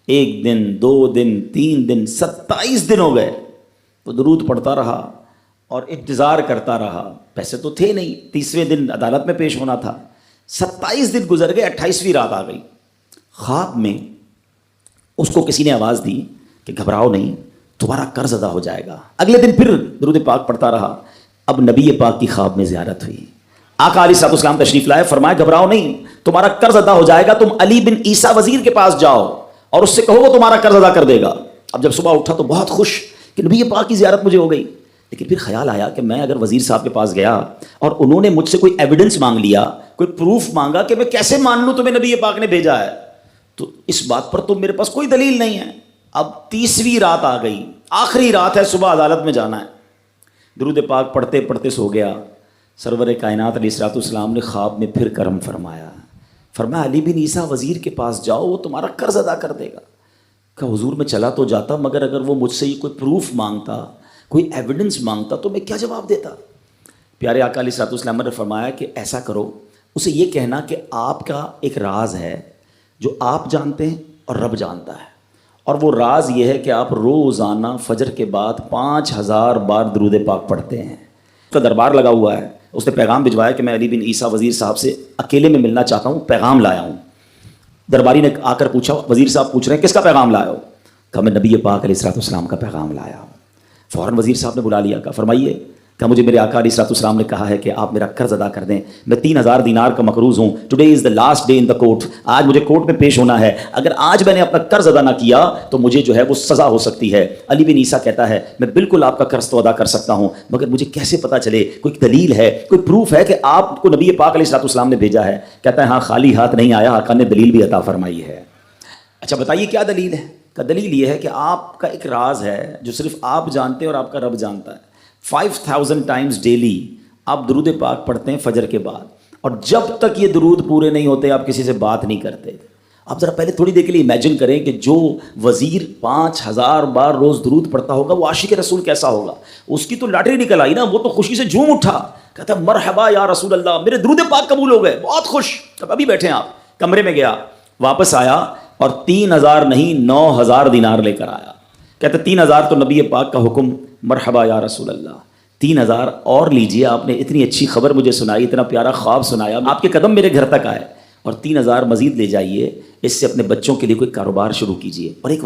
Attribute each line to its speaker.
Speaker 1: 1 دن 2 دن 3 دن 27 دن ہو گئے، وہ درود پڑھتا رہا اور انتظار کرتا رہا. پیسے تو تھے نہیں، 30ویں دن عدالت میں پیش ہونا تھا. 27 دن گزر گئے، 28ویں رات آ گئی. خواب میں اس کو کسی نے آواز دی کہ گھبراؤ نہیں، تمہارا قرض ادا ہو جائے گا. اگلے دن پھر درود پاک پڑھتا رہا. اب نبی پاک کی خواب میں زیارت ہوئی. آقا علیہ الصلوۃ والسلام تشریف لائے، فرمایا گھبراؤ نہیں، تمہارا قرض ادا ہو جائے گا. تم علی بن عیسیٰ وزیر کے پاس جاؤ اور اس سے کہو وہ تمہارا قرض ادا کر دے گا. اب جب صبح اٹھا تو بہت خوش کہ نبی پاک کی زیارت مجھے ہو گئی. لیکن پھر خیال آیا کہ میں اگر وزیر صاحب کے پاس گیا اور انہوں نے مجھ سے کوئی ایویڈنس مانگ لیا، کوئی پروف مانگا کہ میں کیسے مان لوں تمہیں نبی پاک نے بھیجا ہے، تو اس بات پر تو میرے پاس کوئی دلیل نہیں ہے. اب 30ویں رات آ گئی، آخری رات ہے، صبح عدالت میں جانا ہے. درود پاک پڑھتے پڑھتے سو گیا. سرور کائنات علیہ الصلوۃ والسلام نے خواب میں پھر کرم فرمایا. فرمایا علی بن عیسیٰ وزیر کے پاس جاؤ، وہ تمہارا قرض ادا کر دے گا. کہ حضور میں چلا تو جاتا، مگر اگر وہ مجھ سے یہ کوئی پروف مانگتا، کوئی ایویڈنس مانگتا تو میں کیا جواب دیتا. پیارے آقا علیہ الصلوۃ والسلام نے فرمایا کہ ایسا کرو، اسے یہ کہنا کہ آپ کا ایک راز ہے جو آپ جانتے ہیں اور رب جانتا ہے، اور وہ راز یہ ہے کہ آپ روزانہ فجر کے بعد 5000 بار درود پاک پڑھتے ہیں. اس کا دربار لگا ہوا ہے. اس نے پیغام بھجوایا کہ میں علی بن عیسیٰ وزیر صاحب سے اکیلے میں ملنا چاہتا ہوں، پیغام لایا ہوں. درباری نے آ کر پوچھا، وزیر صاحب پوچھ رہے ہیں کس کا پیغام لایا ہو؟ کہا میں نبی پاک علیہ الصلوۃ والسلام کا پیغام لایا ہوں. فوراً وزیر صاحب نے بلا لیا. کہا فرمائیے. کہا مجھے میرے آقا علیہ الصلوۃ والسلام نے کہا ہے کہ آپ میرا قرض ادا کر دیں. میں 3000 دینار کا مقروض ہوں. Today is the last day in the court. آج مجھے کورٹ میں پیش ہونا ہے. اگر آج میں نے اپنا قرض ادا نہ کیا تو مجھے جو ہے وہ سزا ہو سکتی ہے. علی بن عیسیٰ کہتا ہے میں بالکل آپ کا قرض تو ادا کر سکتا ہوں، مگر مجھے کیسے پتہ چلے، کوئی دلیل ہے، کوئی پروف ہے کہ آپ کو نبی پاک علیہ الصلوۃ والسلام نے بھیجا ہے؟ کہتا ہے ہاں، خالی ہاتھ نہیں آیا، آقا نے دلیل بھی عطا فرمائی ہے. اچھا بتائیے کیا دلیل ہے؟ کا دلیل یہ ہے کہ آپ کا ایک راز ہے جو صرف آپ جانتے ہیں اور آپ کا رب جانتا ہے. 5000 ٹائمز ڈیلی آپ درود پاک پڑھتے ہیں فجر کے بعد، اور جب تک یہ درود پورے نہیں ہوتے آپ کسی سے بات نہیں کرتے. آپ ذرا پہلے تھوڑی دیر کے لیے امیجن کریں کہ جو وزیر 5000 بار روز درود پڑھتا ہوگا وہ عاشق رسول کیسا ہوگا. اس کی تو لاٹری نکل آئی نا، وہ تو خوشی سے جھوم اٹھا، کہتا مرحبا یا رسول اللہ، میرے درود پاک قبول ہو گئے، بہت خوش. اب ابھی بیٹھے ہیں آپ، کمرے میں گیا، واپس آیا اور 3000 نہیں 9000 دینار لے کر آیا. کہتے 3000 تو نبی پاک کا حکم، مرحبا یا رسول اللہ، 3000 اور لیجئے، آپ نے اتنی اچھی خبر مجھے سنائی، اتنا پیارا خواب سنایا، آپ کے قدم میرے گھر تک آئے، اور 3000 مزید لے جائیے، اس سے اپنے بچوں کے لیے کوئی کاروبار شروع کیجئے. اور ایک